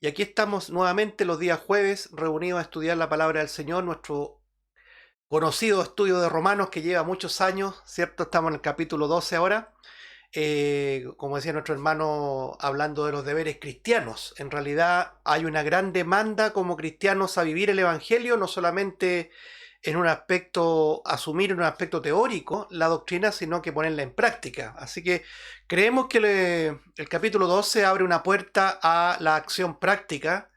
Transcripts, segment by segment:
Y aquí estamos nuevamente los días jueves reunidos a estudiar la palabra del Señor, nuestro conocido estudio de Romanos que lleva muchos años, ¿cierto? Estamos en el capítulo 12 ahora. Como decía nuestro hermano, hablando de los deberes cristianos. En realidad hay una gran demanda como cristianos a vivir el Evangelio, no solamente en un aspecto, asumir en un aspecto teórico la doctrina, sino que ponerla en práctica. Así que creemos que el capítulo 12 abre una puerta a la acción práctica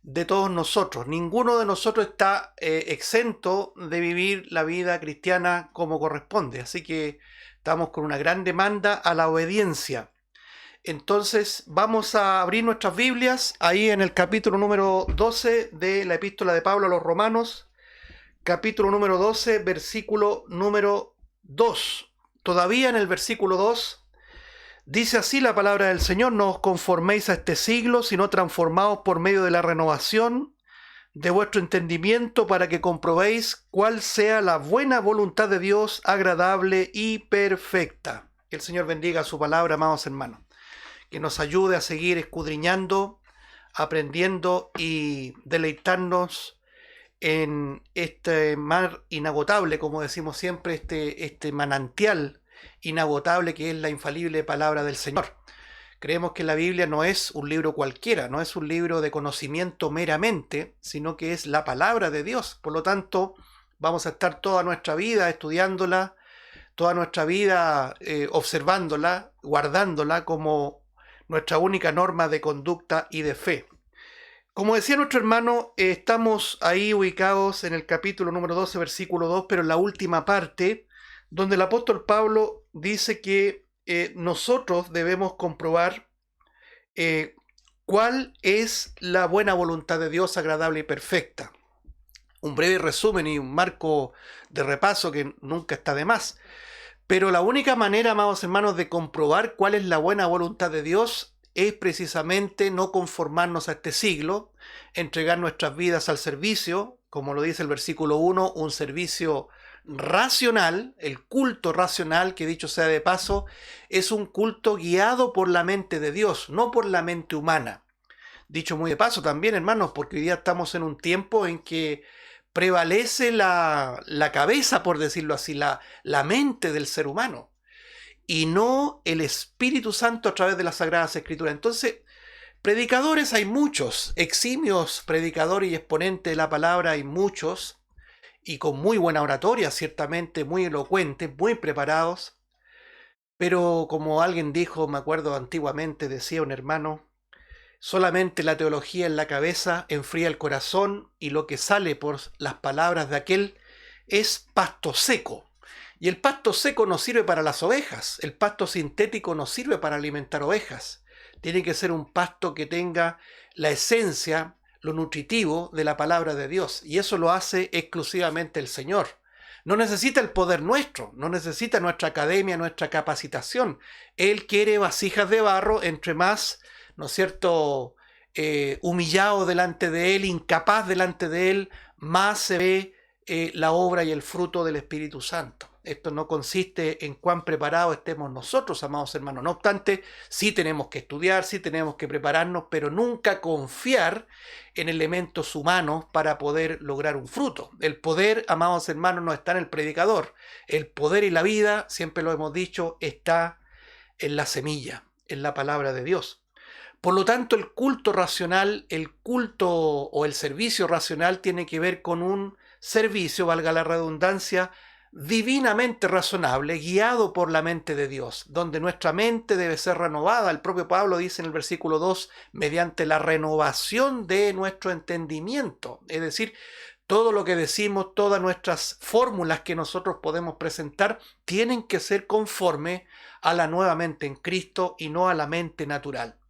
de todos nosotros. Ninguno de nosotros está exento de vivir la vida cristiana como corresponde. Así que estamos con una gran demanda a la obediencia. Entonces vamos a abrir nuestras Biblias ahí en el capítulo número 12 de la epístola de Pablo a los Romanos, capítulo número 12, versículo número 2. Todavía en el versículo 2 dice así la palabra del Señor: no os conforméis a este siglo, sino transformaos por medio de la renovación de vuestro entendimiento, para que comprobéis cuál sea la buena voluntad de Dios, agradable y perfecta. Que el Señor bendiga su palabra, amados hermanos. Que nos ayude a seguir escudriñando, aprendiendo y deleitarnos en este mar inagotable, como decimos siempre, este manantial inagotable que es la infalible palabra del Señor. Creemos que la Biblia no es un libro cualquiera, no es un libro de conocimiento meramente, sino que es la palabra de Dios. Por lo tanto, vamos a estar toda nuestra vida estudiándola, toda nuestra vida observándola, guardándola como nuestra única norma de conducta y de fe. Como decía nuestro hermano, estamos ahí ubicados en el capítulo número 12, versículo 2, pero en la última parte, donde el apóstol Pablo dice que nosotros debemos comprobar cuál es la buena voluntad de Dios, agradable y perfecta. Un breve resumen y un marco de repaso que nunca está de más. Pero la única manera, amados hermanos, de comprobar cuál es la buena voluntad de Dios es precisamente no conformarnos a este siglo, entregar nuestras vidas al servicio, como lo dice el versículo 1, un servicio racional. El culto racional, que dicho sea de paso, es un culto guiado por la mente de Dios, no por la mente humana. Dicho muy de paso también, hermanos, porque hoy día estamos en un tiempo en que prevalece la cabeza, por decirlo así, la mente del ser humano, y no el Espíritu Santo a través de las Sagradas Escrituras. Entonces, predicadores hay muchos, eximios predicadores y exponentes de la palabra hay muchos, y con muy buena oratoria, ciertamente, muy elocuentes, muy preparados, pero como alguien dijo, me acuerdo antiguamente, decía un hermano, solamente la teología en la cabeza enfría el corazón, y lo que sale por las palabras de aquel es pasto seco. Y el pasto seco no sirve para las ovejas, el pasto sintético no sirve para alimentar ovejas. Tiene que ser un pasto que tenga la esencia, lo nutritivo de la palabra de Dios, y eso lo hace exclusivamente el Señor. No necesita el poder nuestro, no necesita nuestra academia, nuestra capacitación. Él quiere vasijas de barro, entre más, ¿no es cierto?, humillado delante de Él, incapaz delante de Él, más se ve la obra y el fruto del Espíritu Santo. Esto no consiste en cuán preparados estemos nosotros, amados hermanos. No obstante, sí tenemos que estudiar, sí tenemos que prepararnos, pero nunca confiar en elementos humanos para poder lograr un fruto. El poder, amados hermanos, no está en el predicador. El poder y la vida, siempre lo hemos dicho, está en la semilla, en la palabra de Dios. Por lo tanto, el culto racional, el culto o el servicio racional tiene que ver con un servicio, valga la redundancia, divinamente razonable, guiado por la mente de Dios, donde nuestra mente debe ser renovada. El propio Pablo dice en el versículo 2, mediante la renovación de nuestro entendimiento. Es decir, todo lo que decimos, todas nuestras fórmulas que nosotros podemos presentar, tienen que ser conforme a la nueva mente en Cristo y no a la mente natural.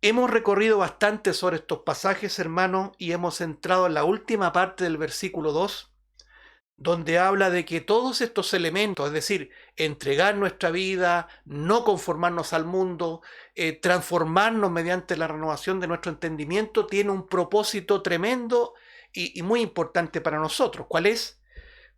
Hemos recorrido bastante sobre estos pasajes, hermanos, y hemos entrado en la última parte del versículo 2, donde habla de que todos estos elementos, es decir, entregar nuestra vida, no conformarnos al mundo, transformarnos mediante la renovación de nuestro entendimiento, tiene un propósito tremendo y muy importante para nosotros. ¿Cuál es?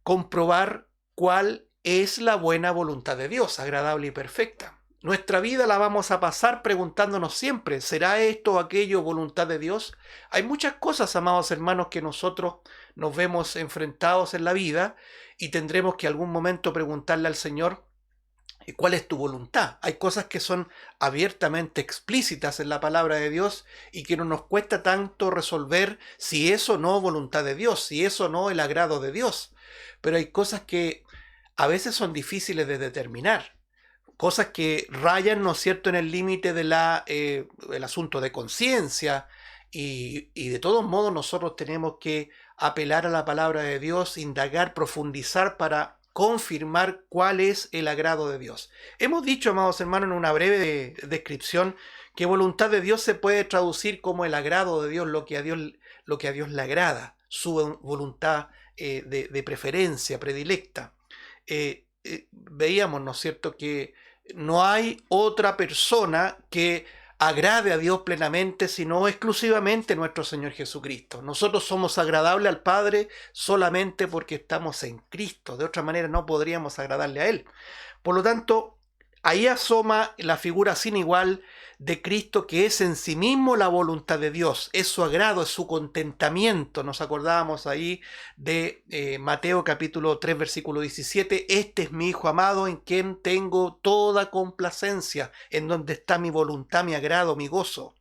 Comprobar cuál es la buena voluntad de Dios, agradable y perfecta. Nuestra vida la vamos a pasar preguntándonos siempre, ¿será esto o aquello voluntad de Dios? Hay muchas cosas, amados hermanos, que nosotros nos vemos enfrentados en la vida y tendremos que algún momento preguntarle al Señor, ¿cuál es tu voluntad? Hay cosas que son abiertamente explícitas en la palabra de Dios y que no nos cuesta tanto resolver si eso no es voluntad de Dios, si eso no es el agrado de Dios. Pero hay cosas que a veces son difíciles de determinar. Cosas que rayan, ¿no es cierto?, en el límite de el asunto de conciencia y de todos modos nosotros tenemos que apelar a la palabra de Dios, indagar, profundizar para confirmar cuál es el agrado de Dios. Hemos dicho, amados hermanos, en una breve descripción, que voluntad de Dios se puede traducir como el agrado de Dios, lo que a Dios le agrada, su voluntad de preferencia, predilecta. Veíamos, ¿no es cierto?, que no hay otra persona que agrade a Dios plenamente, sino exclusivamente nuestro Señor Jesucristo. Nosotros somos agradables al Padre solamente porque estamos en Cristo. De otra manera no podríamos agradarle a Él. Por lo tanto, ahí asoma la figura sin igual de Cristo, que es en sí mismo la voluntad de Dios, es su agrado, es su contentamiento. Nos acordábamos ahí de Mateo capítulo 3 versículo 17, este es mi Hijo amado en quien tengo toda complacencia, en donde está mi voluntad, mi agrado, mi gozo.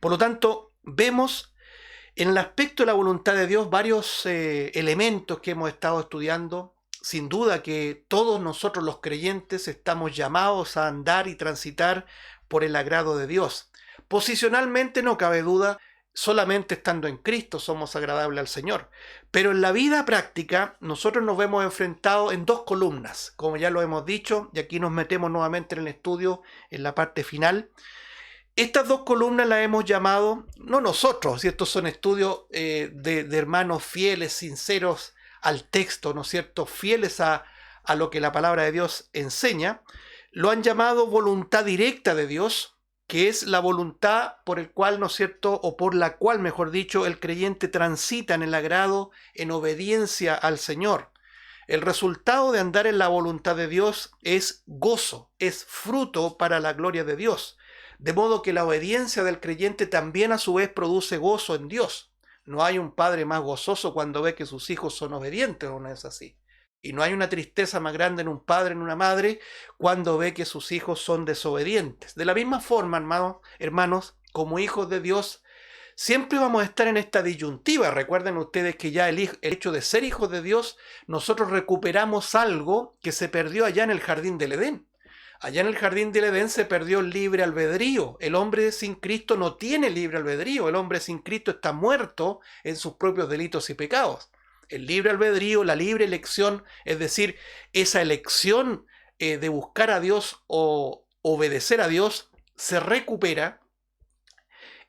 Por lo tanto, vemos en el aspecto de la voluntad de Dios varios elementos que hemos estado estudiando. Sin duda que todos nosotros los creyentes estamos llamados a andar y transitar por el agrado de Dios. Posicionalmente no cabe duda, solamente estando en Cristo somos agradables al Señor. Pero en la vida práctica nosotros nos vemos enfrentados en dos columnas, como ya lo hemos dicho, y aquí nos metemos nuevamente en el estudio en la parte final. Estas dos columnas las hemos llamado, no nosotros, y estos son estudios de hermanos fieles, sinceros al texto, ¿no es cierto?, fieles a lo que la palabra de Dios enseña, lo han llamado voluntad directa de Dios, que es la voluntad por el cual, ¿no es cierto?, o por la cual, mejor dicho, el creyente transita en el agrado, en obediencia al Señor. El resultado de andar en la voluntad de Dios es gozo, es fruto para la gloria de Dios. De modo que la obediencia del creyente también a su vez produce gozo en Dios. No hay un padre más gozoso cuando ve que sus hijos son obedientes, ¿o no es así? Y no hay una tristeza más grande en un padre, en una madre, cuando ve que sus hijos son desobedientes. De la misma forma, hermanos, como hijos de Dios, siempre vamos a estar en esta disyuntiva. Recuerden ustedes que ya el hecho de ser hijos de Dios, nosotros recuperamos algo que se perdió allá en el jardín del Edén. Allá en el jardín del Edén se perdió el libre albedrío. El hombre sin Cristo no tiene libre albedrío. El hombre sin Cristo está muerto en sus propios delitos y pecados. El libre albedrío, la libre elección, es decir, esa elección de buscar a Dios o obedecer a Dios, se recupera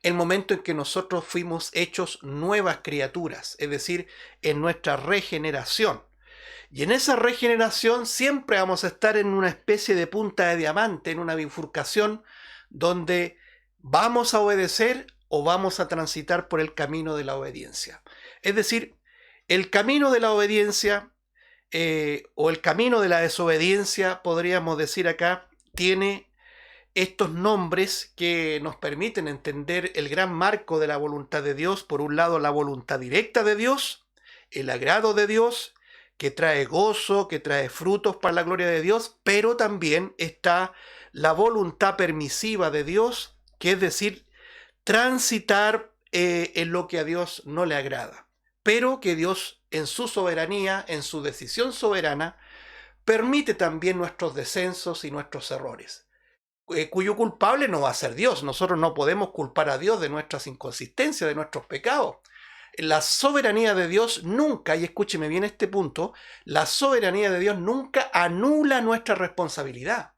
el momento en que nosotros fuimos hechos nuevas criaturas, es decir, en nuestra regeneración. Y en esa regeneración siempre vamos a estar en una especie de punta de diamante, en una bifurcación donde vamos a obedecer o vamos a transitar por el camino de la obediencia. Es decir, el camino de la obediencia o el camino de la desobediencia, podríamos decir acá, tiene estos nombres que nos permiten entender el gran marco de la voluntad de Dios. Por un lado, la voluntad directa de Dios, el agrado de Dios, que trae gozo, que trae frutos para la gloria de Dios, pero también está la voluntad permisiva de Dios, que es decir, transitar en lo que a Dios no le agrada, pero que Dios en su soberanía, en su decisión soberana, permite también nuestros descensos y nuestros errores, cuyo culpable no va a ser Dios. Nosotros no podemos culpar a Dios de nuestras inconsistencias, de nuestros pecados. La soberanía de Dios nunca, y escúcheme bien este punto, la soberanía de Dios nunca anula nuestra responsabilidad.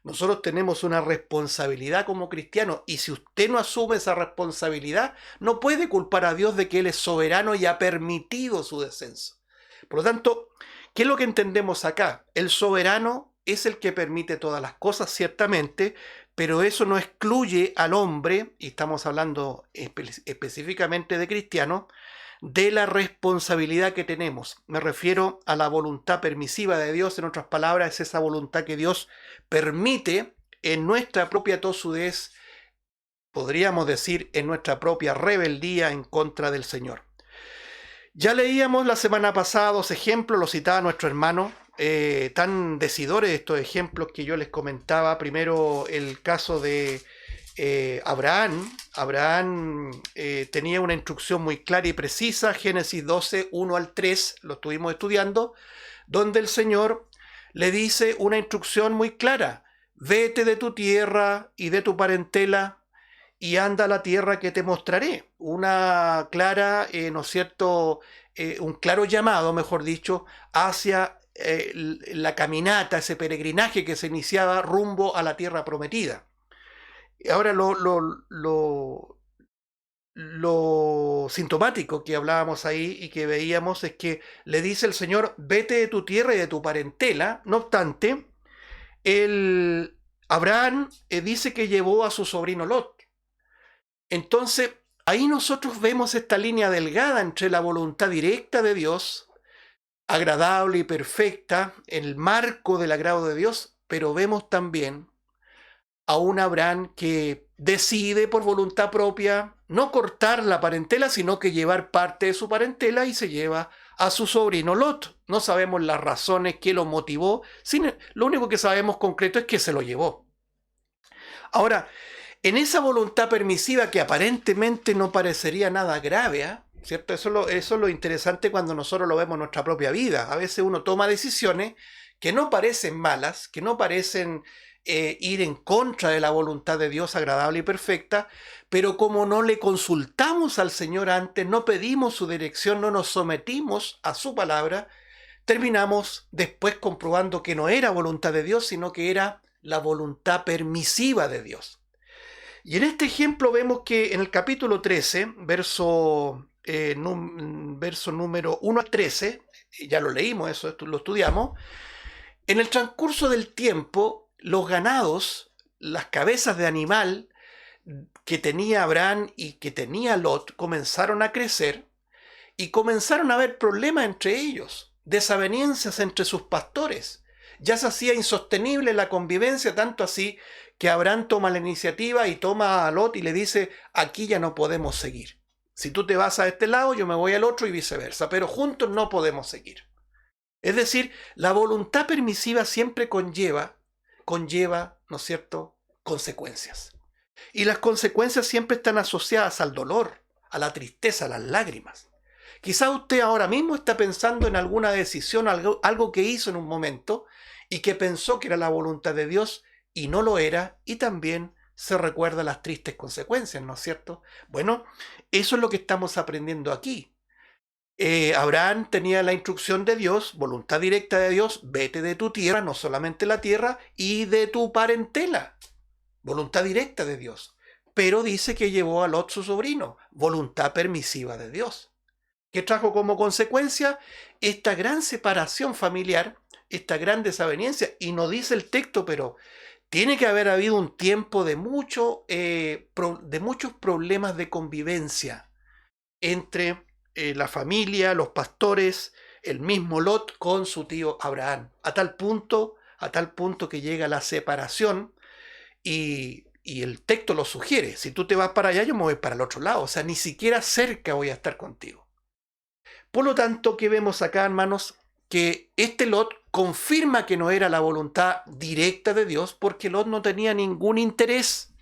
Nosotros tenemos una responsabilidad como cristianos, y si usted no asume esa responsabilidad, no puede culpar a Dios de que Él es soberano y ha permitido su descenso. Por lo tanto, ¿qué es lo que entendemos acá? El soberano es el que permite todas las cosas, ciertamente, pero eso no excluye al hombre, y estamos hablando específicamente de cristianos, de la responsabilidad que tenemos. Me refiero a la voluntad permisiva de Dios. En otras palabras, es esa voluntad que Dios permite en nuestra propia tosudez, podríamos decir, en nuestra propia rebeldía en contra del Señor. Ya leíamos la semana pasada 2 ejemplos, lo citaba nuestro hermano, tan decidores estos ejemplos que yo les comentaba. Primero el caso de Abraham. Abraham tenía una instrucción muy clara y precisa, Génesis 12, 1 al 3, lo estuvimos estudiando, donde el Señor le dice una instrucción muy clara: vete de tu tierra y de tu parentela y anda a la tierra que te mostraré. Una clara, ¿no es cierto?, un claro llamado, mejor dicho, hacia la caminata, ese peregrinaje que se iniciaba rumbo a la tierra prometida. Ahora, lo sintomático que hablábamos ahí y que veíamos es que le dice el Señor: vete de tu tierra y de tu parentela. No obstante, Abraham dice que llevó a su sobrino Lot. Entonces, ahí nosotros vemos esta línea delgada entre la voluntad directa de Dios, agradable y perfecta, en el marco del agrado de Dios, pero vemos también a un Abraham que decide por voluntad propia no cortar la parentela, sino que llevar parte de su parentela, y se lleva a su sobrino Lot. No sabemos las razones que lo motivó, lo único que sabemos concreto es que se lo llevó. Ahora, en esa voluntad permisiva que aparentemente no parecería nada grave, ¿cierto? Eso es lo interesante cuando nosotros lo vemos en nuestra propia vida. A veces uno toma decisiones que no parecen malas, que no parecen ir en contra de la voluntad de Dios agradable y perfecta, pero como no le consultamos al Señor antes, no pedimos su dirección, no nos sometimos a su palabra, terminamos después comprobando que no era voluntad de Dios, sino que era la voluntad permisiva de Dios. Y en este ejemplo vemos que en el capítulo 13, verso número 1 al 13, ya lo leímos, eso lo estudiamos, en el transcurso del tiempo, los ganados, las cabezas de animal que tenía Abraham y que tenía Lot, comenzaron a crecer y comenzaron a haber problemas entre ellos, desavenencias entre sus pastores. Ya se hacía insostenible la convivencia, tanto así que Abraham toma la iniciativa y toma a Lot y le dice: aquí ya no podemos seguir. Si tú te vas a este lado, yo me voy al otro, y viceversa, pero juntos no podemos seguir. Es decir, la voluntad permisiva siempre conlleva, ¿no es cierto?, consecuencias. Y las consecuencias siempre están asociadas al dolor, a la tristeza, a las lágrimas. Quizá usted ahora mismo está pensando en alguna decisión, algo que hizo en un momento y que pensó que era la voluntad de Dios y no lo era, y también se recuerda las tristes consecuencias, ¿no es cierto? Bueno, eso es lo que estamos aprendiendo aquí. Abraham tenía la instrucción de Dios, voluntad directa de Dios: vete de tu tierra, no solamente la tierra, y de tu parentela, voluntad directa de Dios. Pero dice que llevó a Lot, su sobrino, voluntad permisiva de Dios, que trajo como consecuencia esta gran separación familiar, esta gran desaveniencia. Y no dice el texto, pero tiene que haber habido un tiempo de muchos problemas de convivencia entre la familia, los pastores, el mismo Lot con su tío Abraham, a tal punto que llega la separación, y el texto lo sugiere: si tú te vas para allá, yo me voy para el otro lado, o sea, ni siquiera cerca voy a estar contigo. Por lo tanto, ¿qué vemos acá, hermanos? Que este Lot confirma que no era la voluntad directa de Dios, porque Lot no tenía ningún interés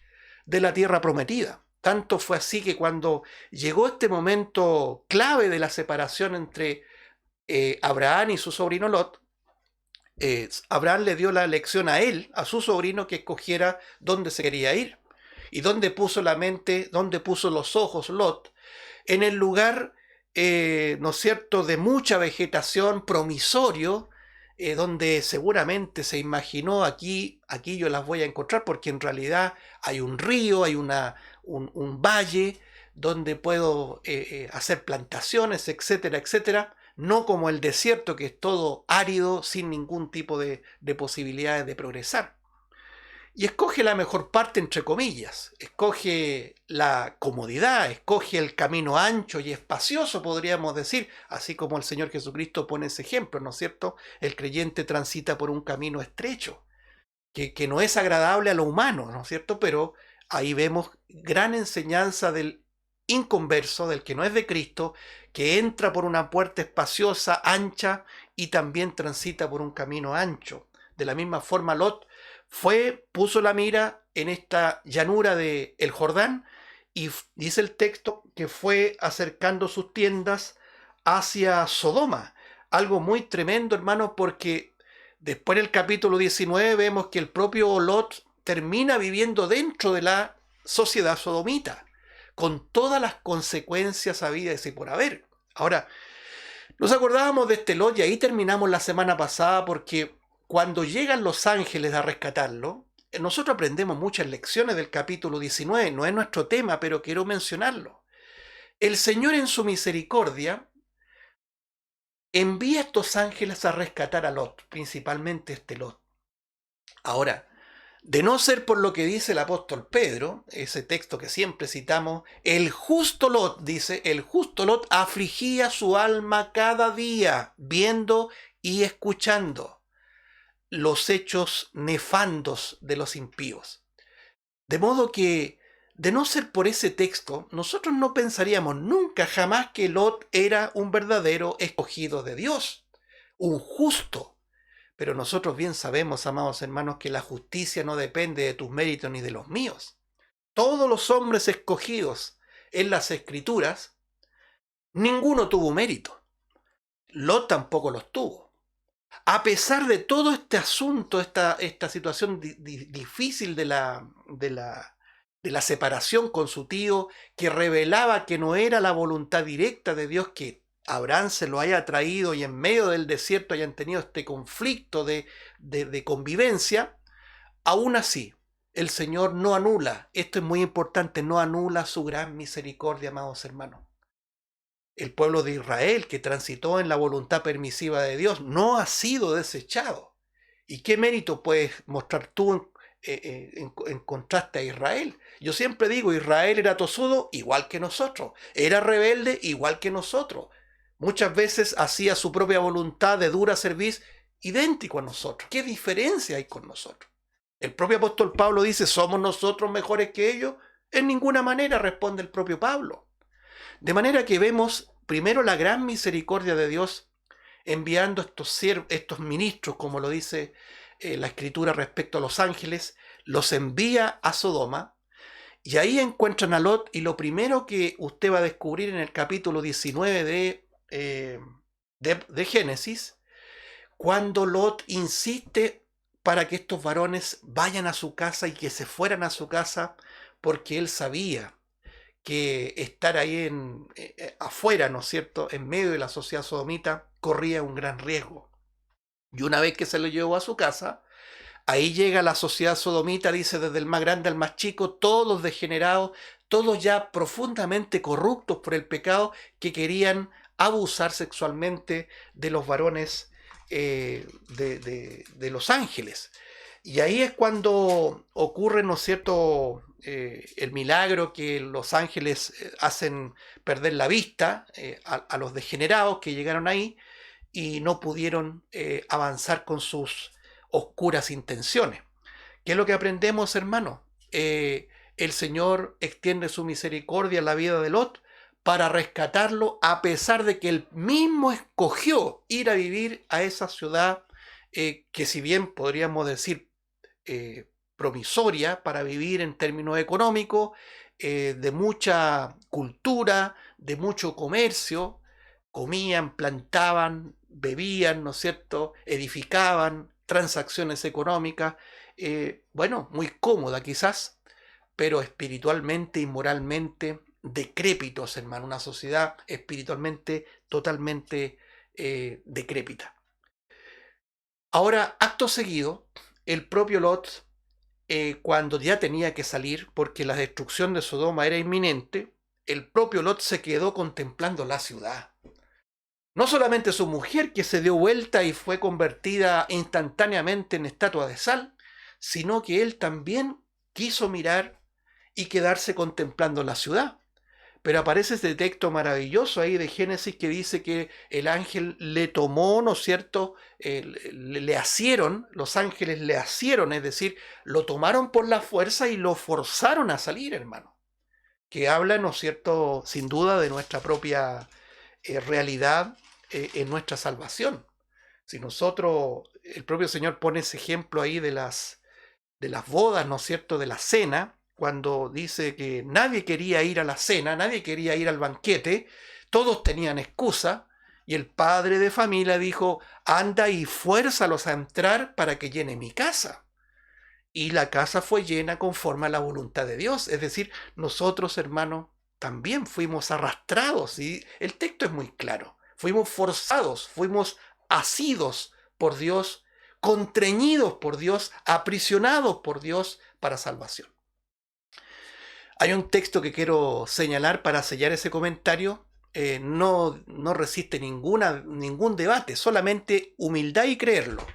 de la tierra prometida. Tanto fue así que cuando llegó este momento clave de la separación entre Abraham y su sobrino Lot, Abraham le dio la elección a él, a su sobrino, que escogiera dónde se quería ir. ¿Y dónde puso la mente, dónde puso los ojos Lot? En el lugar, ¿no es cierto?, de mucha vegetación, promisorio, donde seguramente se imaginó: aquí yo las voy a encontrar, porque en realidad hay un río, hay un valle donde puedo hacer plantaciones, etcétera, etcétera. No como el desierto, que es todo árido, sin ningún tipo de posibilidades de progresar. Y escoge la mejor parte, entre comillas, escoge la comodidad, escoge el camino ancho y espacioso, podríamos decir, así como el Señor Jesucristo pone ese ejemplo, ¿no es cierto? El creyente transita por un camino estrecho, que no es agradable a lo humano, ¿no es cierto? Pero ahí vemos gran enseñanza del inconverso, del que no es de Cristo, que entra por una puerta espaciosa, ancha, y también transita por un camino ancho. De la misma forma, Lot puso la mira en esta llanura del Jordán, y dice el texto que fue acercando sus tiendas hacia Sodoma. Algo muy tremendo, hermanos, porque después en el capítulo 19 vemos que el propio Lot termina viviendo dentro de la sociedad sodomita, con todas las consecuencias habidas y por haber. Ahora, nos acordábamos de este Lot y ahí terminamos la semana pasada, porque cuando llegan los ángeles a rescatarlo, nosotros aprendemos muchas lecciones del capítulo 19, no es nuestro tema, pero quiero mencionarlo. El Señor en su misericordia envía a estos ángeles a rescatar a Lot, principalmente este Lot. Ahora, de no ser por lo que dice el apóstol Pedro, ese texto que siempre citamos, el justo Lot, dice, el justo Lot afligía su alma cada día, viendo y escuchando los hechos nefandos de los impíos. De modo que, de no ser por ese texto, nosotros no pensaríamos nunca jamás que Lot era un verdadero escogido de Dios, un justo. Pero nosotros bien sabemos, amados hermanos, que la justicia no depende de tus méritos ni de los míos. Todos los hombres escogidos en las Escrituras, ninguno tuvo mérito. Lot tampoco los tuvo. A pesar de todo este asunto, esta situación difícil de la separación con su tío, que revelaba que no era la voluntad directa de Dios que Abraham se lo haya traído y en medio del desierto hayan tenido este conflicto de convivencia, aún así el Señor no anula, esto es muy importante, no anula su gran misericordia, amados hermanos. El pueblo de Israel, que transitó en la voluntad permisiva de Dios, no ha sido desechado. ¿Y qué mérito puedes mostrar tú en contraste a Israel? Yo siempre digo, Israel era tosudo igual que nosotros, era rebelde igual que nosotros. Muchas veces hacía su propia voluntad de dura cerviz idéntico a nosotros. ¿Qué diferencia hay con nosotros? El propio apóstol Pablo dice, ¿somos nosotros mejores que ellos? En ninguna manera, responde el propio Pablo. De manera que vemos primero la gran misericordia de Dios enviando estos ministros, como lo dice la Escritura respecto a los ángeles, los envía a Sodoma, y ahí encuentran a Lot, y lo primero que usted va a descubrir en el capítulo 19 de Génesis, cuando Lot insiste para que estos varones vayan a su casa y que se fueran a su casa, porque él sabía que estar ahí afuera, ¿no es cierto?, en medio de la sociedad sodomita, corría un gran riesgo. Y una vez que se lo llevó a su casa, ahí llega la sociedad sodomita, dice, desde el más grande al más chico, todos degenerados, todos ya profundamente corruptos por el pecado, que abusar sexualmente de los varones de los ángeles. Y ahí es cuando ocurre, ¿no es cierto?, el milagro que los ángeles hacen perder la vista a los degenerados que llegaron ahí y no pudieron avanzar con sus oscuras intenciones. ¿Qué es lo que aprendemos, hermano? El Señor extiende su misericordia en la vida de Lot para rescatarlo, a pesar de que él mismo escogió ir a vivir a esa ciudad que, si bien podríamos decir promisoria para vivir en términos económicos, de mucha cultura, de mucho comercio, comían, plantaban, bebían, ¿no es cierto?, edificaban, transacciones económicas, bueno, muy cómoda quizás, pero espiritualmente y moralmente decrépitos, hermano, una sociedad espiritualmente totalmente decrépita. Ahora, acto seguido, el propio Lot, cuando ya tenía que salir porque la destrucción de Sodoma era inminente, el propio Lot se quedó contemplando la ciudad. No solamente su mujer, que se dio vuelta y fue convertida instantáneamente en estatua de sal, sino que él también quiso mirar y quedarse contemplando la ciudad. Pero aparece este texto maravilloso ahí de Génesis que dice que el ángel le tomó, ¿no es cierto? Le asieron, los ángeles le asieron, es decir, lo tomaron por la fuerza y lo forzaron a salir, hermano. Que habla, ¿no es cierto?, sin duda de nuestra propia realidad en nuestra salvación. Si nosotros, el propio Señor pone ese ejemplo ahí de las bodas, ¿no es cierto?, de la cena, cuando dice que nadie quería ir a la cena, nadie quería ir al banquete, todos tenían excusa, y el padre de familia dijo, anda y fuérzalos a entrar para que llene mi casa. Y la casa fue llena conforme a la voluntad de Dios. Es decir, nosotros, hermanos, también fuimos arrastrados, y el texto es muy claro. Fuimos forzados, fuimos asidos por Dios, contrañidos por Dios, aprisionados por Dios para salvación. Hay un texto que quiero señalar para sellar ese comentario. No resiste ningún debate, solamente humildad y creerlo.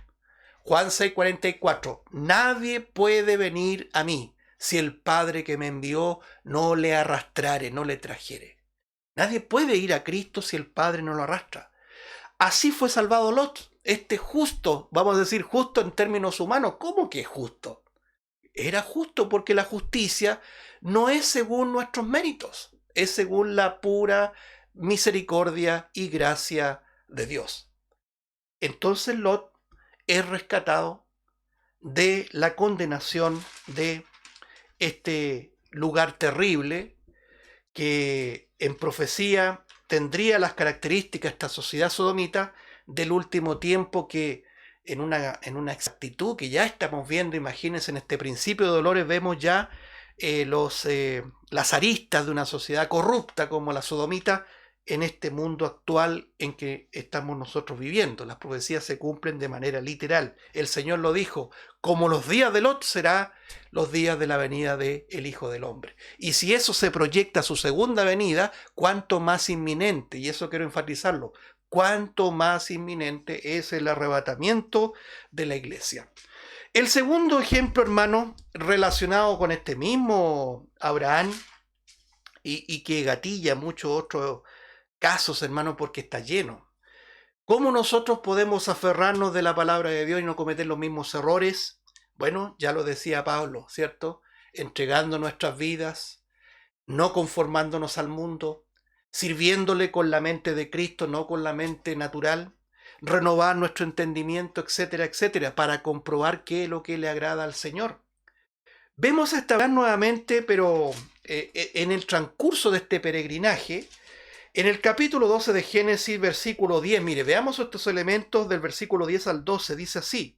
Juan 6:44, nadie puede venir a mí si el Padre que me envió no le arrastrare, no le trajere. Nadie puede ir a Cristo si el Padre no lo arrastra. Así fue salvado Lot, este justo, vamos a decir justo en términos humanos. ¿Cómo que es justo? Era justo porque la justicia no es según nuestros méritos, es según la pura misericordia y gracia de Dios. Entonces Lot es rescatado de la condenación de este lugar terrible que en profecía tendría las características, esta sociedad sodomita, del último tiempo, que en una exactitud que ya estamos viendo. Imagínense, en este principio de dolores vemos ya las aristas de una sociedad corrupta como la sodomita en este mundo actual en que estamos nosotros viviendo. Las profecías se cumplen de manera literal. El Señor lo dijo, como los días de Lot será los días de la venida del Hijo del Hombre. Y si eso se proyecta a su segunda venida, cuánto más inminente, y eso quiero enfatizarlo, cuánto más inminente es el arrebatamiento de la iglesia. El segundo ejemplo, hermano, relacionado con este mismo Abraham y que gatilla muchos otros casos, hermano, porque está lleno. ¿Cómo nosotros podemos aferrarnos de la palabra de Dios y no cometer los mismos errores? Bueno, ya lo decía Pablo, ¿cierto? Entregando nuestras vidas, no conformándonos al mundo, sirviéndole con la mente de Cristo, no con la mente natural, renovar nuestro entendimiento, etcétera, etcétera, para comprobar qué es lo que le agrada al Señor. Vemos a Abraham nuevamente, pero en el transcurso de este peregrinaje, en el capítulo 12 de Génesis, versículo 10, mire, veamos estos elementos del versículo 10 al 12, dice así.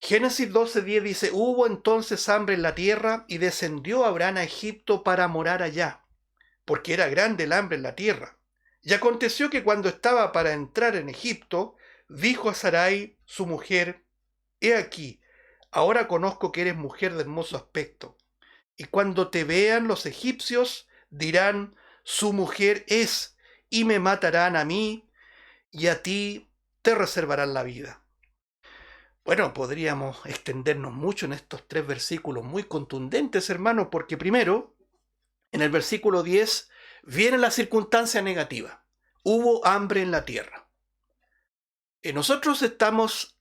Génesis 12:10 dice, hubo entonces hambre en la tierra y descendió Abraham a Egipto para morar allá, porque era grande el hambre en la tierra. Y aconteció que cuando estaba para entrar en Egipto, dijo a Sarai, su mujer, he aquí, ahora conozco que eres mujer de hermoso aspecto, y cuando te vean los egipcios dirán, su mujer es, y me matarán a mí, y a ti te reservarán la vida. Bueno, podríamos extendernos mucho en estos tres versículos muy contundentes, hermanos, porque primero, en el versículo 10, viene la circunstancia negativa. Hubo hambre en la tierra. Nosotros estamos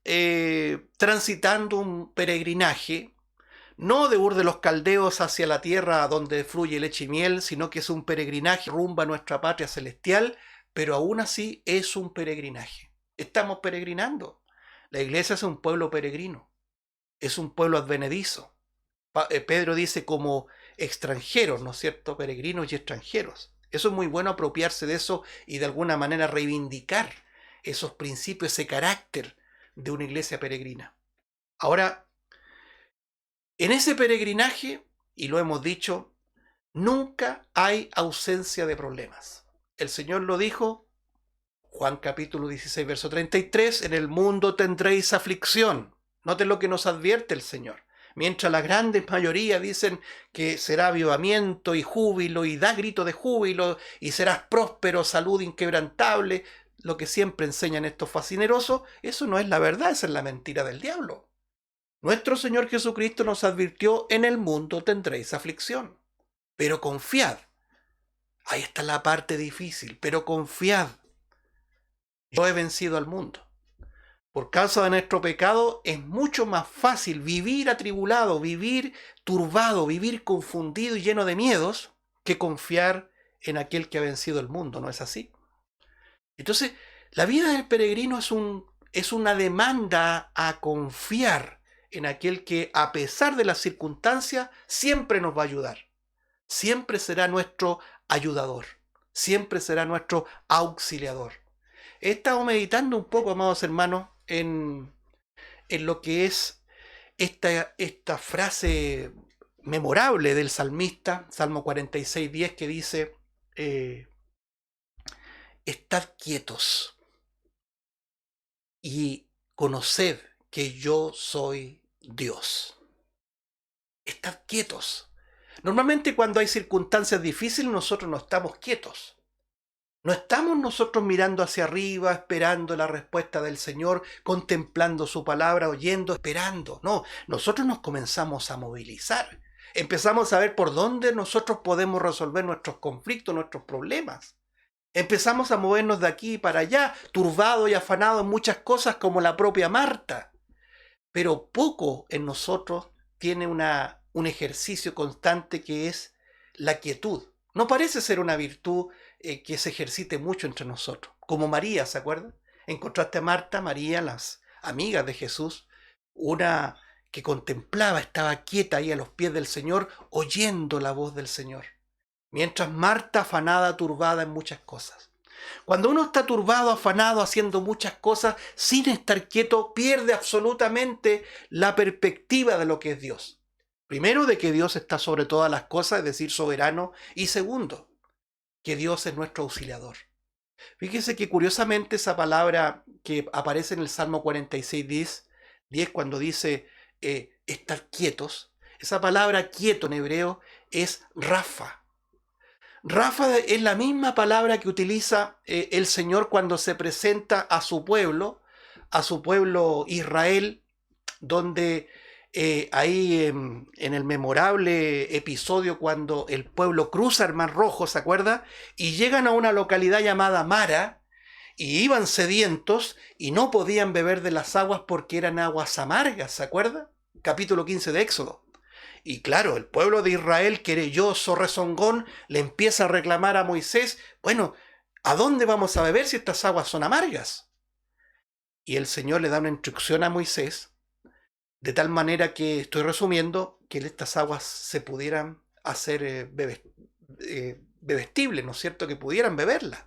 transitando un peregrinaje, no de Ur de los Caldeos hacia la tierra donde fluye leche y miel, sino que es un peregrinaje rumbo a nuestra patria celestial, pero aún así es un peregrinaje. Estamos peregrinando. La iglesia es un pueblo peregrino, es un pueblo advenedizo. Pedro dice como extranjeros, ¿no es cierto? Peregrinos y extranjeros. Eso es muy bueno, apropiarse de eso y de alguna manera reivindicar esos principios, ese carácter de una iglesia peregrina. Ahora, en ese peregrinaje, y lo hemos dicho, nunca hay ausencia de problemas. El Señor lo dijo, Juan capítulo 16, verso 33, en el mundo tendréis aflicción. Noten lo que nos advierte el Señor. Mientras la gran mayoría dicen que será avivamiento y júbilo y da grito de júbilo y serás próspero, salud inquebrantable, lo que siempre enseñan estos fascinerosos, eso no es la verdad, esa es la mentira del diablo. Nuestro Señor Jesucristo nos advirtió, en el mundo tendréis aflicción, pero confiad, Ahí está la parte difícil, pero confiad, yo he vencido al mundo. Por causa de nuestro pecado es mucho más fácil vivir atribulado, vivir turbado, vivir confundido y lleno de miedos que confiar en aquel que ha vencido el mundo, ¿no es así? Entonces, la vida del peregrino es una demanda a confiar en aquel que, a pesar de las circunstancias, siempre nos va a ayudar. Siempre será nuestro ayudador. Siempre será nuestro auxiliador. He estado meditando un poco, amados hermanos, en lo que es esta frase memorable del salmista, Salmo 46:10, que dice, estad quietos y conoced que yo soy Dios. Estad quietos. Normalmente cuando hay circunstancias difíciles nosotros no estamos quietos. No estamos nosotros mirando hacia arriba, esperando la respuesta del Señor, contemplando su palabra, oyendo, esperando. No, nosotros nos comenzamos a movilizar. Empezamos a ver por dónde nosotros podemos resolver nuestros conflictos, nuestros problemas. Empezamos a movernos de aquí para allá, turbados y afanados en muchas cosas como la propia Marta. Pero poco en nosotros tiene un ejercicio constante que es la quietud. No parece ser una virtud que se ejercite mucho entre nosotros. Como María, ¿se acuerdan? En contraste a Marta, María, las amigas de Jesús, una que contemplaba, estaba quieta ahí a los pies del Señor, oyendo la voz del Señor. Mientras Marta, afanada, turbada en muchas cosas. Cuando uno está turbado, afanado, haciendo muchas cosas, sin estar quieto, pierde absolutamente la perspectiva de lo que es Dios. Primero, de que Dios está sobre todas las cosas, es decir, soberano. Y segundo, que Dios es nuestro auxiliador. Fíjese que curiosamente esa palabra que aparece en el Salmo 46:10, cuando dice estar quietos, esa palabra quieto en hebreo es Rafa. Rafa es la misma palabra que utiliza el Señor cuando se presenta a su pueblo Israel, donde ahí en el memorable episodio cuando el pueblo cruza el Mar Rojo, ¿se acuerda? Y llegan a una localidad llamada Mara, y iban sedientos y no podían beber de las aguas porque eran aguas amargas, ¿se acuerda? Capítulo 15 de Éxodo. Y claro, el pueblo de Israel, querelloso, rezongón, le empieza a reclamar a Moisés, bueno, ¿a dónde vamos a beber si estas aguas son amargas? Y el Señor le da una instrucción a Moisés, de tal manera que, estoy resumiendo, que estas aguas se pudieran hacer bebestibles, ¿no es cierto? Que pudieran beberlas.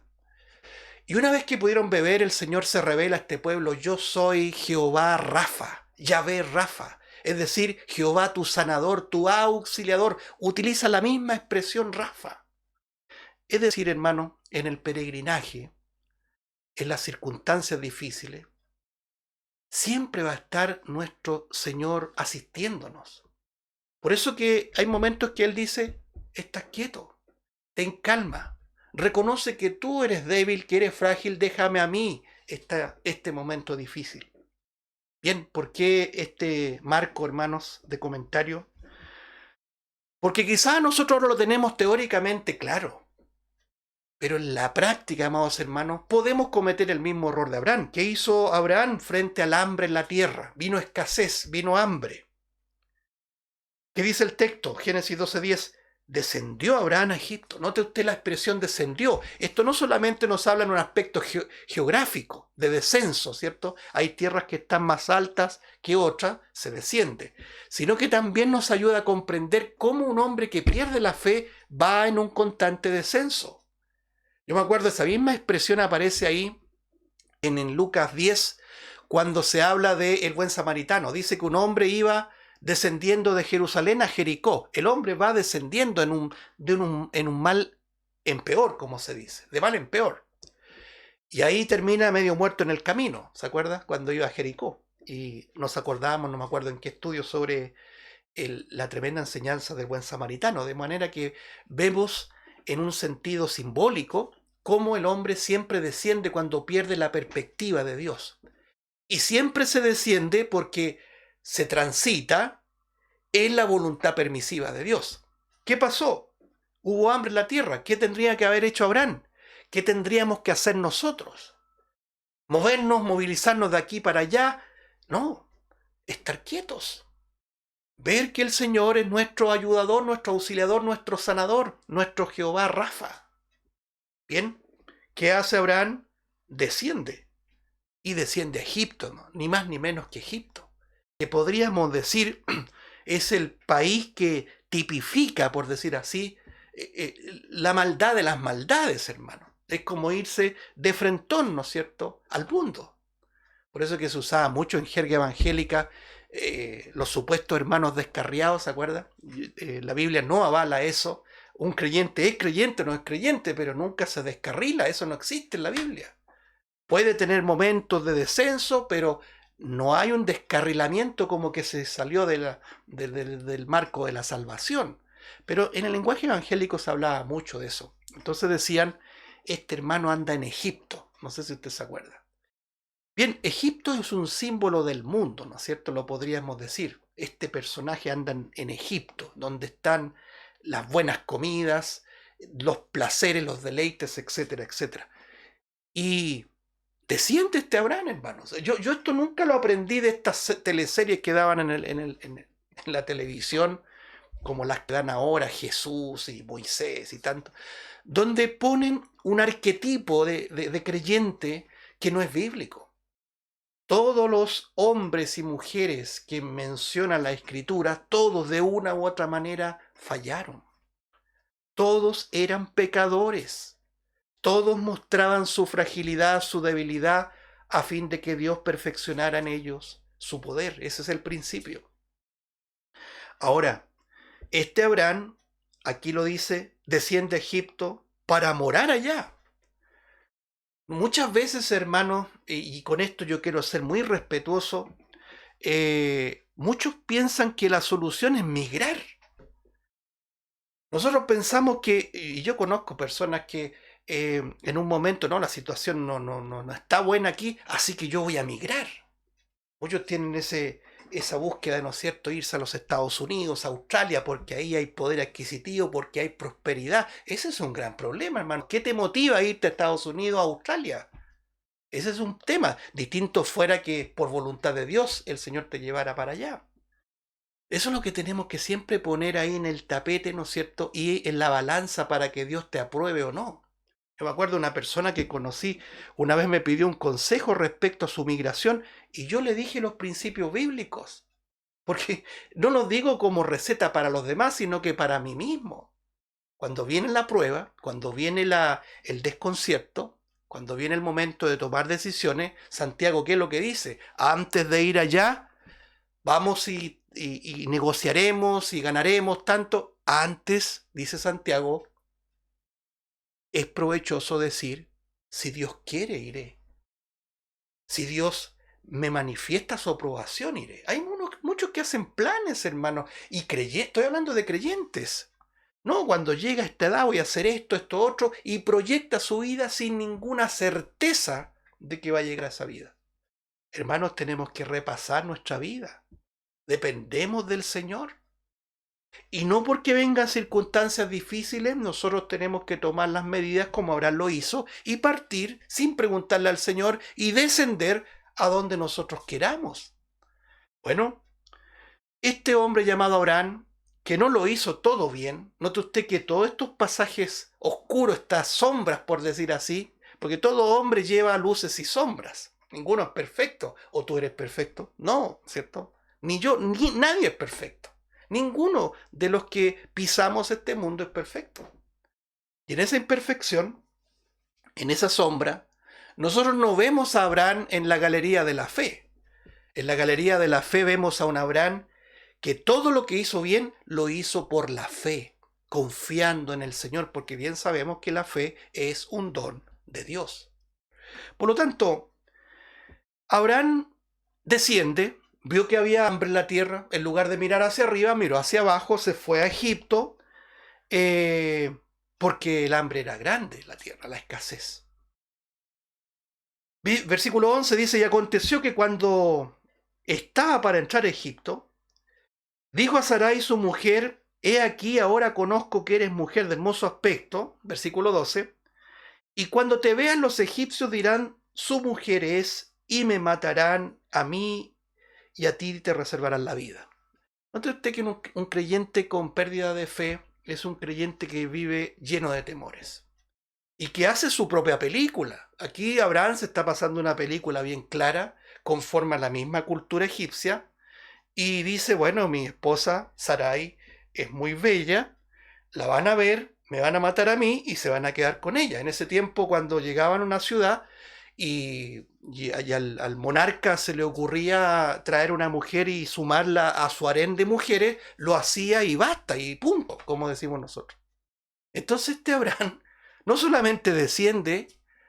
Y una vez que pudieron beber, el Señor se revela a este pueblo, yo soy Jehová Rafa, Yahvé Rafa. Es decir, Jehová tu sanador, tu auxiliador. Utiliza la misma expresión Rafa. Es decir, hermano, en el peregrinaje, en las circunstancias difíciles, siempre va a estar nuestro Señor asistiéndonos. Por eso que hay momentos que Él dice, estás quieto, ten calma, reconoce que tú eres débil, que eres frágil, déjame a mí este momento difícil. Bien, ¿por qué este marco, hermanos, de comentario? Porque quizás nosotros no lo tenemos teóricamente claro, pero en la práctica, amados hermanos, podemos cometer el mismo error de Abraham. ¿Qué hizo Abraham frente al hambre en la tierra? Vino escasez, vino hambre. ¿Qué dice el texto? Génesis 12:10. Descendió Abraham a Egipto. Note usted la expresión descendió. Esto no solamente nos habla en un aspecto geográfico, de descenso, ¿cierto? Hay tierras que están más altas que otras, se desciende. Sino que también nos ayuda a comprender cómo un hombre que pierde la fe va en un constante descenso. Yo me acuerdo, esa misma expresión aparece ahí en Lucas 10, cuando se habla del buen samaritano. Dice que un hombre iba descendiendo de Jerusalén a Jericó. El hombre va descendiendo en un mal en peor, como se dice, de mal en peor. Y ahí termina medio muerto en el camino, ¿se acuerda? Cuando iba a Jericó. Y nos acordábamos, no me acuerdo en qué estudio, sobre la tremenda enseñanza del buen samaritano. De manera que vemos en un sentido simbólico cómo el hombre siempre desciende cuando pierde la perspectiva de Dios. Y siempre se desciende porque se transita en la voluntad permisiva de Dios. ¿Qué pasó? Hubo hambre en la tierra. ¿Qué tendría que haber hecho Abraham? ¿Qué tendríamos que hacer nosotros? ¿Movernos, movilizarnos de aquí para allá? No, estar quietos. Ver que el Señor es nuestro ayudador, nuestro auxiliador, nuestro sanador, nuestro Jehová Rafa. Bien, ¿qué hace Abraham? Desciende. Y desciende a Egipto, ¿no? Ni más ni menos que Egipto. Que podríamos decir es el país que tipifica, por decir así, la maldad de las maldades, hermano. Es como irse de frentón, ¿no es cierto?, al mundo. Por eso que se usaba mucho en jerga evangélica los supuestos hermanos descarriados, ¿se acuerda? La Biblia no avala eso. Un creyente es creyente, no es creyente, pero nunca se descarrila. Eso no existe en la Biblia. Puede tener momentos de descenso, pero no hay un descarrilamiento como que se salió del marco de la salvación. Pero en el lenguaje evangélico se hablaba mucho de eso. Entonces decían, este hermano anda en Egipto. No sé si usted se acuerda. Bien, Egipto es un símbolo del mundo, ¿no es cierto? Lo podríamos decir. Este personaje anda en Egipto, donde están las buenas comidas, los placeres, los deleites, etcétera, etcétera. Y desciende este Abraham, hermanos. Yo esto nunca lo aprendí de estas teleseries que daban en la televisión, como las que dan ahora Jesús y Moisés y tanto, donde ponen un arquetipo de creyente que no es bíblico. Todos los hombres y mujeres que menciona la Escritura, todos de una u otra manera fallaron. Todos eran pecadores. Todos mostraban su fragilidad, su debilidad, a fin de que Dios perfeccionara en ellos su poder. Ese es el principio. Ahora, este Abraham, aquí lo dice, desciende a Egipto para morar allá. Muchas veces, hermanos, y con esto yo quiero ser muy respetuoso, muchos piensan que la solución es migrar. Nosotros pensamos que, y yo conozco personas que en un momento, no, la situación no está buena aquí, así que yo voy a migrar. Muchos tienen esa búsqueda, ¿no es cierto?, irse a los Estados Unidos, a Australia, porque ahí hay poder adquisitivo, porque hay prosperidad. Ese es un gran problema, hermano. ¿Qué te motiva a irte a Estados Unidos, a Australia? Ese es un tema. Distinto fuera que por voluntad de Dios el Señor te llevara para allá. Eso es lo que tenemos que siempre poner ahí en el tapete, ¿no es cierto?, y en la balanza para que Dios te apruebe o no. Yo me acuerdo de una persona que conocí, una vez me pidió un consejo respecto a su migración y yo le dije los principios bíblicos, porque no los digo como receta para los demás, sino que para mí mismo. Cuando viene la prueba, cuando viene el desconcierto, cuando viene el momento de tomar decisiones, Santiago, ¿qué es lo que dice? Antes de ir allá, vamos y negociaremos y ganaremos tanto. Antes, dice Santiago, es provechoso decir, si Dios quiere, iré. Si Dios me manifiesta su aprobación, iré. Hay muchos que hacen planes, hermano, y estoy hablando de creyentes. No, cuando llega a esta edad voy a hacer esto, esto, otro, y proyecta su vida sin ninguna certeza de que va a llegar a esa vida. Hermanos, tenemos que repasar nuestra vida. Dependemos del Señor. Y no porque vengan circunstancias difíciles, nosotros tenemos que tomar las medidas como Abraham lo hizo y partir sin preguntarle al Señor y descender a donde nosotros queramos. Bueno, este hombre llamado Abraham, que no lo hizo todo bien, note usted que todos estos pasajes oscuros, estas sombras, por decir así, porque todo hombre lleva luces y sombras. Ninguno es perfecto. ¿O tú eres perfecto? No, ¿cierto? Ni yo, ni nadie es perfecto. Ninguno de los que pisamos este mundo es perfecto. Y en esa imperfección, en esa sombra, nosotros no vemos a Abraham en la galería de la fe. En la galería de la fe vemos a un Abraham que todo lo que hizo bien lo hizo por la fe, confiando en el Señor, porque bien sabemos que la fe es un don de Dios. Por lo tanto, Abraham desciende, vio que había hambre en la tierra, en lugar de mirar hacia arriba, miró hacia abajo, se fue a Egipto, porque el hambre era grande en la tierra, la escasez. Versículo 11 dice, y aconteció que cuando estaba para entrar a Egipto, dijo a Sarai su mujer, he aquí ahora conozco que eres mujer de hermoso aspecto, versículo 12, y cuando te vean los egipcios dirán, su mujer es, y me matarán a mí y a ti te reservarán la vida. ¿Note usted que un creyente con pérdida de fe es un creyente que vive lleno de temores? Y que hace su propia película. Aquí Abraham se está pasando una película bien clara, conforme a la misma cultura egipcia, y dice, bueno, mi esposa Sarai es muy bella, la van a ver, me van a matar a mí y se van a quedar con ella. En ese tiempo, cuando llegaban a una ciudad y al monarca se le ocurría traer una mujer y sumarla a su harén de mujeres, lo hacía y basta, y punto, como decimos nosotros. Entonces este Abraham no solamente desciende,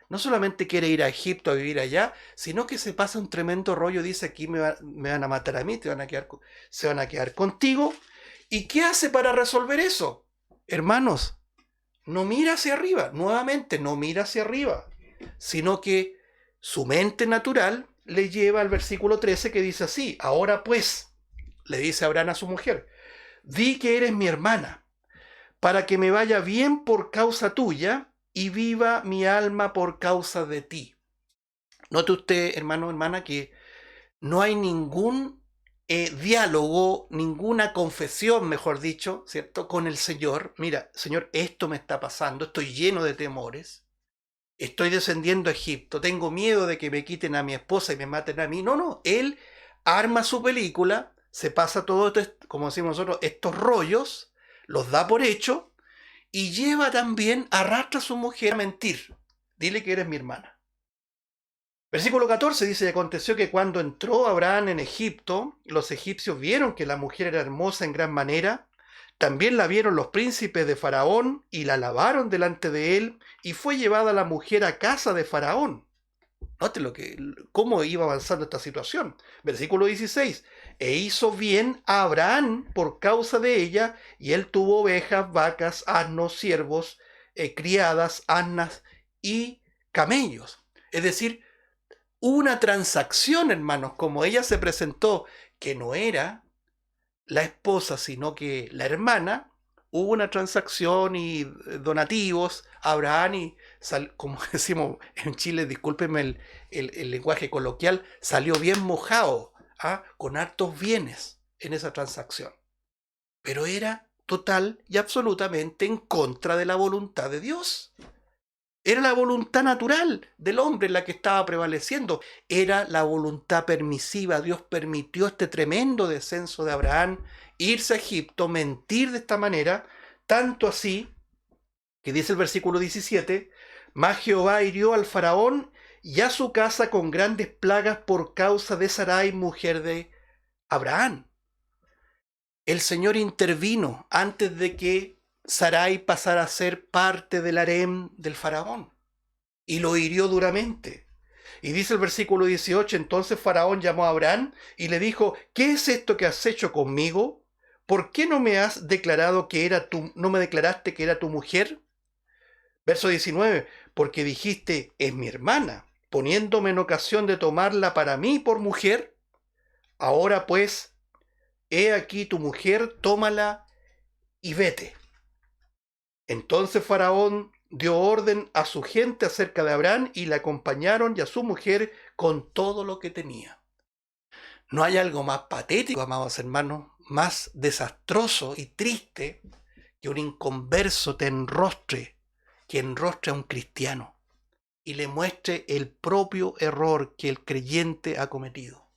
no solamente quiere ir a Egipto a vivir allá, sino que se pasa un tremendo rollo, dice aquí me van a matar a mí, se van a quedar contigo. ¿Y qué hace para resolver eso? Hermanos, no mira hacia arriba, nuevamente no mira hacia arriba, sino que su mente natural le lleva al versículo 13 que dice así, ahora pues, le dice Abraham a su mujer, di que eres mi hermana, para que me vaya bien por causa tuya y viva mi alma por causa de ti. Note usted, hermano, hermana, que no hay ningún diálogo, ninguna confesión, mejor dicho, ¿cierto?, con el Señor. Mira, Señor, esto me está pasando, estoy lleno de temores, estoy descendiendo a Egipto, tengo miedo de que me quiten a mi esposa y me maten a mí. No, no, él arma su película, se pasa todo esto, como decimos nosotros, estos rollos, los da por hecho, y lleva también, arrastra a su mujer a mentir. Dile que eres mi hermana. Versículo 14 dice, y aconteció que cuando entró Abraham en Egipto, los egipcios vieron que la mujer era hermosa en gran manera, también la vieron los príncipes de Faraón y la alabaron delante de él, y fue llevada la mujer a casa de Faraón. Note cómo iba avanzando esta situación. Versículo 16. E hizo bien a Abraham por causa de ella, y él tuvo ovejas, vacas, asnos, siervos, criadas, asnas y camellos. Es decir, una transacción, hermanos, como ella se presentó, que no era la esposa, sino que la hermana, hubo una transacción y donativos, Abraham y, como decimos en Chile, discúlpenme el lenguaje coloquial, salió bien mojado, con hartos bienes en esa transacción. Pero era total y absolutamente en contra de la voluntad de Dios. Era la voluntad natural del hombre la que estaba prevaleciendo. Era la voluntad permisiva. Dios permitió este tremendo descenso de Abraham, irse a Egipto, mentir de esta manera, tanto así que dice el versículo 17, mas Jehová hirió al faraón y a su casa con grandes plagas por causa de Sarai, mujer de Abraham. El Señor intervino antes de que Sarai pasara a ser parte del harem del faraón y lo hirió duramente. Y dice el versículo 18, entonces Faraón llamó a Abraham y le dijo, ¿qué es esto que has hecho conmigo? ¿Por qué no me has declarado no me declaraste que era tu mujer? Verso 19, porque dijiste, es mi hermana, poniéndome en ocasión de tomarla para mí por mujer. Ahora pues, he aquí tu mujer, tómala y vete. Entonces Faraón dio orden a su gente acerca de Abraham y le acompañaron y a su mujer con todo lo que tenía. No hay algo más patético, amados hermanos, más desastroso y triste que un inconverso que enrostre a un cristiano y le muestre el propio error que el creyente ha cometido.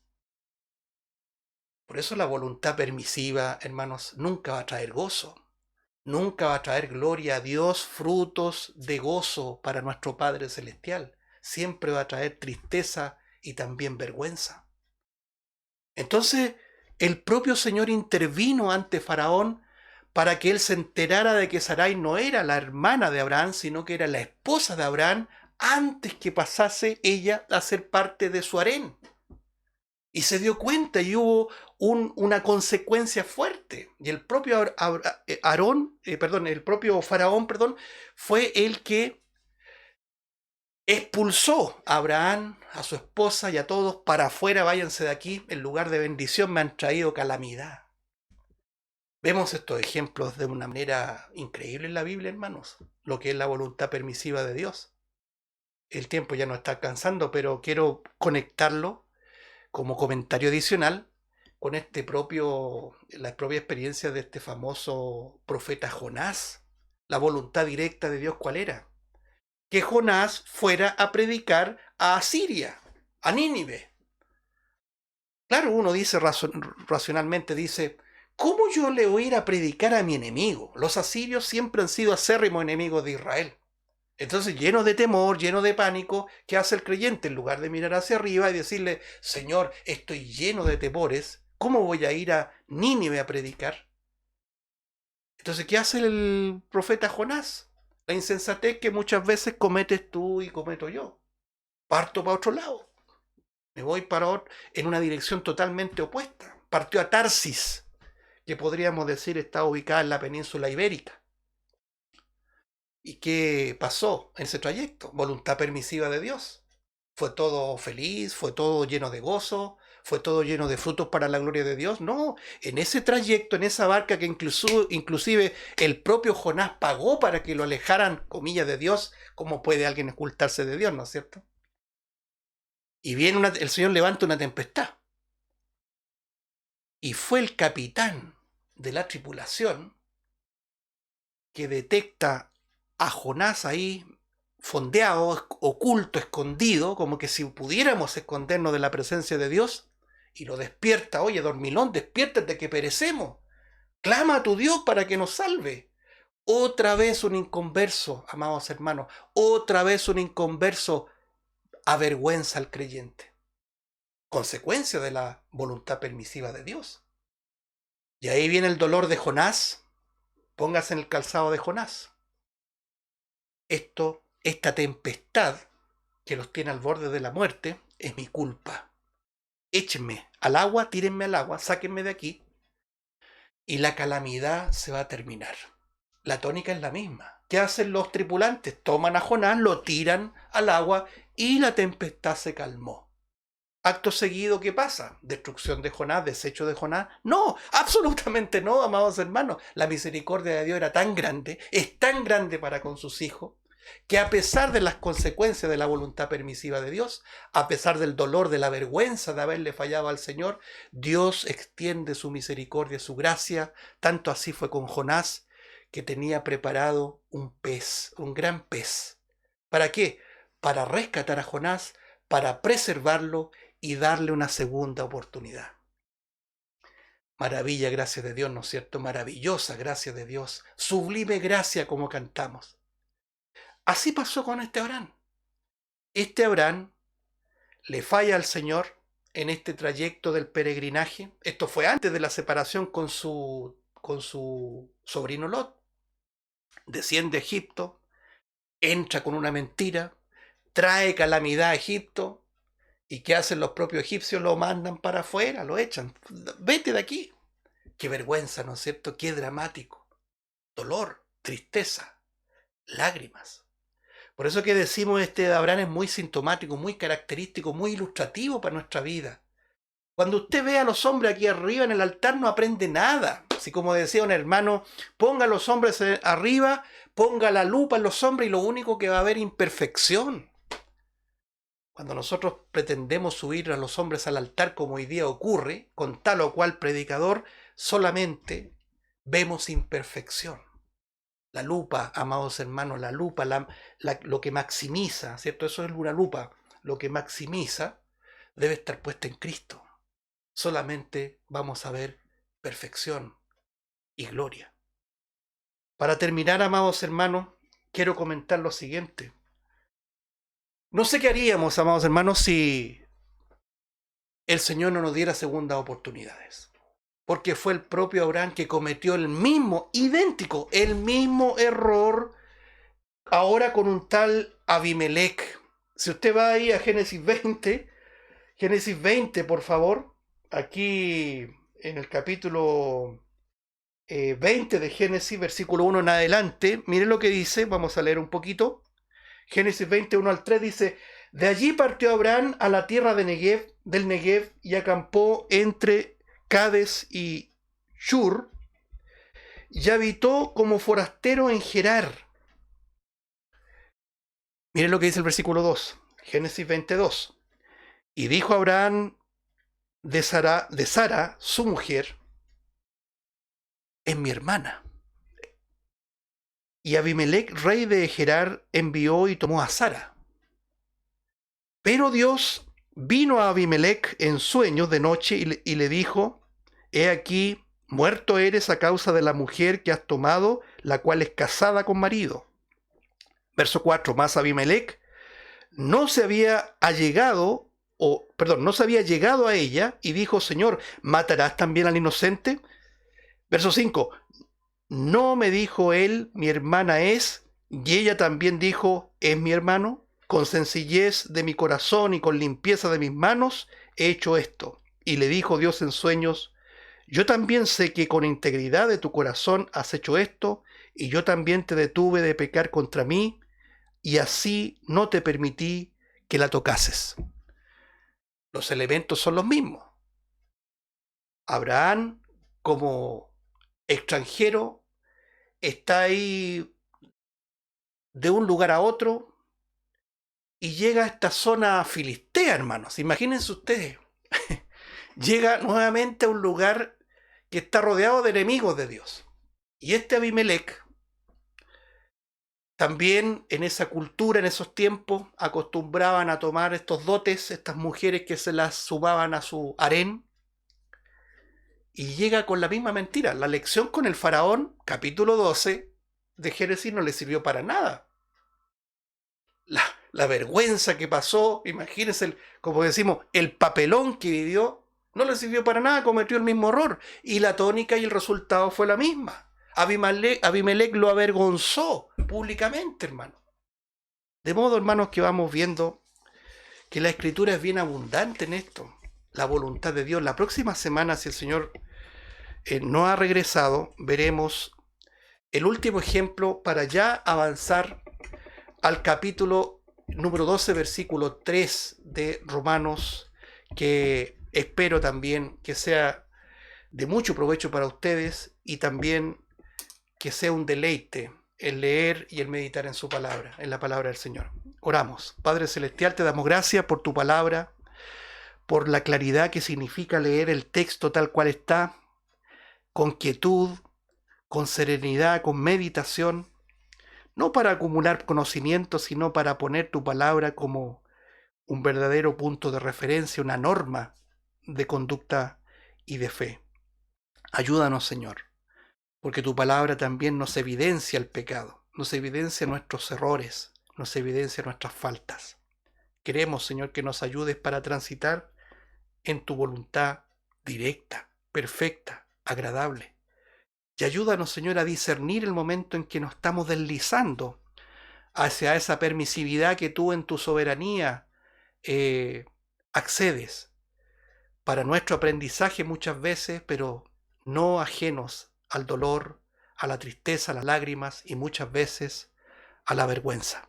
Por eso la voluntad permisiva, hermanos, nunca va a traer gozo. Nunca va a traer gloria a Dios, frutos de gozo para nuestro Padre Celestial. Siempre va a traer tristeza y también vergüenza. Entonces, el propio Señor intervino ante Faraón para que él se enterara de que Sarai no era la hermana de Abraham, sino que era la esposa de Abraham, antes que pasase ella a ser parte de su harén. Y se dio cuenta y hubo una consecuencia fuerte. Y el propio el propio Faraón, fue el que expulsó a Abraham, a su esposa y a todos para afuera, váyanse de aquí, en lugar de bendición me han traído calamidad. Vemos estos ejemplos de una manera increíble en la Biblia, hermanos, lo que es la voluntad permisiva de Dios. El tiempo ya no está alcanzando, pero quiero conectarlo como comentario adicional con la propia experiencia de este famoso profeta Jonás. La voluntad directa de Dios, ¿cuál era? Que Jonás fuera a predicar a Asiria, a Nínive. Claro, uno dice racionalmente, dice, ¿cómo yo le voy a ir a predicar a mi enemigo? Los asirios siempre han sido acérrimos enemigos de Israel. Entonces, lleno de temor, lleno de pánico, ¿qué hace el creyente? En lugar de mirar hacia arriba y decirle, Señor, estoy lleno de temores, ¿cómo voy a ir a Nínive a predicar? Entonces, ¿qué hace el profeta Jonás? La insensatez que muchas veces cometes tú y cometo yo. Parto para otro lado. Me voy en una dirección totalmente opuesta. Partió a Tarsis, que podríamos decir está ubicada en la península ibérica. ¿Y qué pasó en ese trayecto? Voluntad permisiva de Dios. Fue todo feliz, fue todo lleno de gozo, fue todo lleno de frutos para la gloria de Dios. No, en ese trayecto, en esa barca que inclusive el propio Jonás pagó para que lo alejaran, comillas, de Dios, ¿cómo puede alguien ocultarse de Dios, no es cierto? Y viene el Señor levanta una tempestad. Y fue el capitán de la tripulación que detecta a Jonás ahí fondeado, oculto, escondido, como que si pudiéramos escondernos de la presencia de Dios, y lo despierta, oye, dormilón, despiértate que perecemos, clama a tu Dios para que nos salve. Otra vez un inconverso, amados hermanos, otra vez un inconverso avergüenza al creyente, consecuencia de la voluntad permisiva de Dios. Y ahí viene el dolor de Jonás, póngase en el calzado de Jonás. Esta tempestad que los tiene al borde de la muerte es mi culpa. Échenme al agua, tírenme al agua, sáquenme de aquí y la calamidad se va a terminar. La tónica es la misma. ¿Qué hacen los tripulantes? Toman a Jonás, lo tiran al agua y la tempestad se calmó. Acto seguido, ¿qué pasa? ¿Destrucción de Jonás? ¿Desecho de Jonás? No, absolutamente no, amados hermanos. La misericordia de Dios era tan grande, es tan grande para con sus hijos, que a pesar de las consecuencias de la voluntad permisiva de Dios, a pesar del dolor, de la vergüenza de haberle fallado al Señor, Dios extiende su misericordia, su gracia. Tanto así fue con Jonás, que tenía preparado un pez, un gran pez. ¿Para qué? Para rescatar a Jonás, para preservarlo y darle una segunda oportunidad. Maravilla, gracia de Dios, ¿no es cierto? Maravillosa gracia de Dios, sublime gracia como cantamos. Así pasó con este Abraham. Este Abraham le falla al Señor en este trayecto del peregrinaje. Esto fue antes de la separación con su sobrino Lot. Desciende a Egipto, entra con una mentira, trae calamidad a Egipto. ¿Y qué hacen los propios egipcios? Lo mandan para afuera, lo echan. Vete de aquí. Qué vergüenza, ¿no es cierto? Qué dramático. Dolor, tristeza, lágrimas. Por eso que decimos este Abraham es muy sintomático, muy característico, muy ilustrativo para nuestra vida. Cuando usted ve a los hombres aquí arriba en el altar no aprende nada. Si como decía un hermano, ponga a los hombres arriba, ponga la lupa en los hombres y lo único que va a haber imperfección. Cuando nosotros pretendemos subir a los hombres al altar como hoy día ocurre, con tal o cual predicador, solamente vemos imperfección. La lupa, amados hermanos, la lupa, lo que maximiza, ¿cierto? Eso es una lupa. Lo que maximiza debe estar puesta en Cristo. Solamente vamos a ver perfección y gloria. Para terminar, amados hermanos, quiero comentar lo siguiente. No sé qué haríamos, amados hermanos, si el Señor no nos diera segundas oportunidades. Porque fue el propio Abraham que cometió el mismo, idéntico, el mismo error, ahora con un tal Abimelech. Si usted va ahí a Génesis 20, por favor, aquí en el capítulo 20 de Génesis, versículo 1 en adelante, mire lo que dice, vamos a leer un poquito. Génesis 20, 1 al 3 dice: de allí partió Abraham a la tierra del Negev y acampó entre Cades y Shur, y habitó como forastero en Gerar. Miren lo que dice el versículo 2, Génesis 22. Y dijo Abraham de Sara, su mujer, es mi hermana. Y Abimelech, rey de Gerar, envió y tomó a Sara. Pero Dios vino a Abimelech en sueños de noche y le dijo, he aquí, muerto eres a causa de la mujer que has tomado, la cual es casada con marido. Verso 4, más Abimelech no se había allegado, no se había llegado a ella y dijo, Señor, ¿matarás también al inocente? Verso 5, no me dijo él, mi hermana es, y ella también dijo, es mi hermano. Con sencillez de mi corazón y con limpieza de mis manos he hecho esto. Y le dijo Dios en sueños, yo también sé que con integridad de tu corazón has hecho esto, y yo también te detuve de pecar contra mí, y así no te permití que la tocases. Los elementos son los mismos. Abraham, como extranjero, está ahí de un lugar a otro y llega a esta zona filistea, hermanos. Imagínense ustedes. Llega nuevamente a un lugar que está rodeado de enemigos de Dios. Y este Abimelech, también en esa cultura, en esos tiempos, acostumbraban a tomar estos dotes, estas mujeres que se las subaban a su harén, y llega con la misma mentira. La lección con el faraón, capítulo 12 de Génesis, no le sirvió para nada. La vergüenza que pasó, imagínense, como decimos, el papelón que vivió, no le sirvió para nada, cometió el mismo error. Y la tónica y el resultado fue la misma. Abimelech lo avergonzó públicamente, hermano. De modo, hermanos, que vamos viendo que la Escritura es bien abundante en esto. La voluntad de Dios. La próxima semana, si el Señor no ha regresado, veremos el último ejemplo para ya avanzar al capítulo número 12, versículo 3 de Romanos, que espero también que sea de mucho provecho para ustedes y también que sea un deleite el leer y el meditar en su palabra, en la palabra del Señor. Oramos. Padre Celestial, te damos gracias por tu palabra, por la claridad que significa leer el texto tal cual está, con quietud, con serenidad, con meditación, no para acumular conocimiento, sino para poner tu palabra como un verdadero punto de referencia, una norma de conducta y de fe. Ayúdanos, Señor, porque tu palabra también nos evidencia el pecado, nos evidencia nuestros errores, nos evidencia nuestras faltas. Queremos, Señor, que nos ayudes para transitar en tu voluntad directa, perfecta, agradable. Y ayúdanos, Señor, a discernir el momento en que nos estamos deslizando hacia esa permisividad que tú en tu soberanía accedes para nuestro aprendizaje muchas veces, pero no ajenos al dolor, a la tristeza, a las lágrimas y muchas veces a la vergüenza.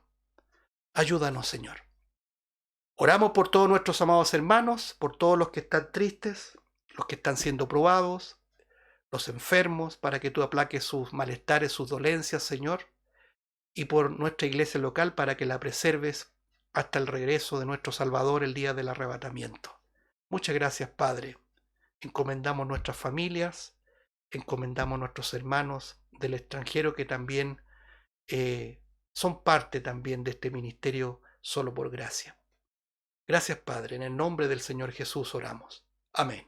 Ayúdanos, Señor. Oramos por todos nuestros amados hermanos, por todos los que están tristes, los que están siendo probados, los enfermos, para que tú aplaques sus malestares, sus dolencias, Señor, y por nuestra iglesia local para que la preserves hasta el regreso de nuestro Salvador el día del arrebatamiento. Muchas gracias, Padre. Encomendamos nuestras familias, encomendamos nuestros hermanos del extranjero que también son parte también de este ministerio solo por gracia. Gracias, Padre. En el nombre del Señor Jesús oramos. Amén.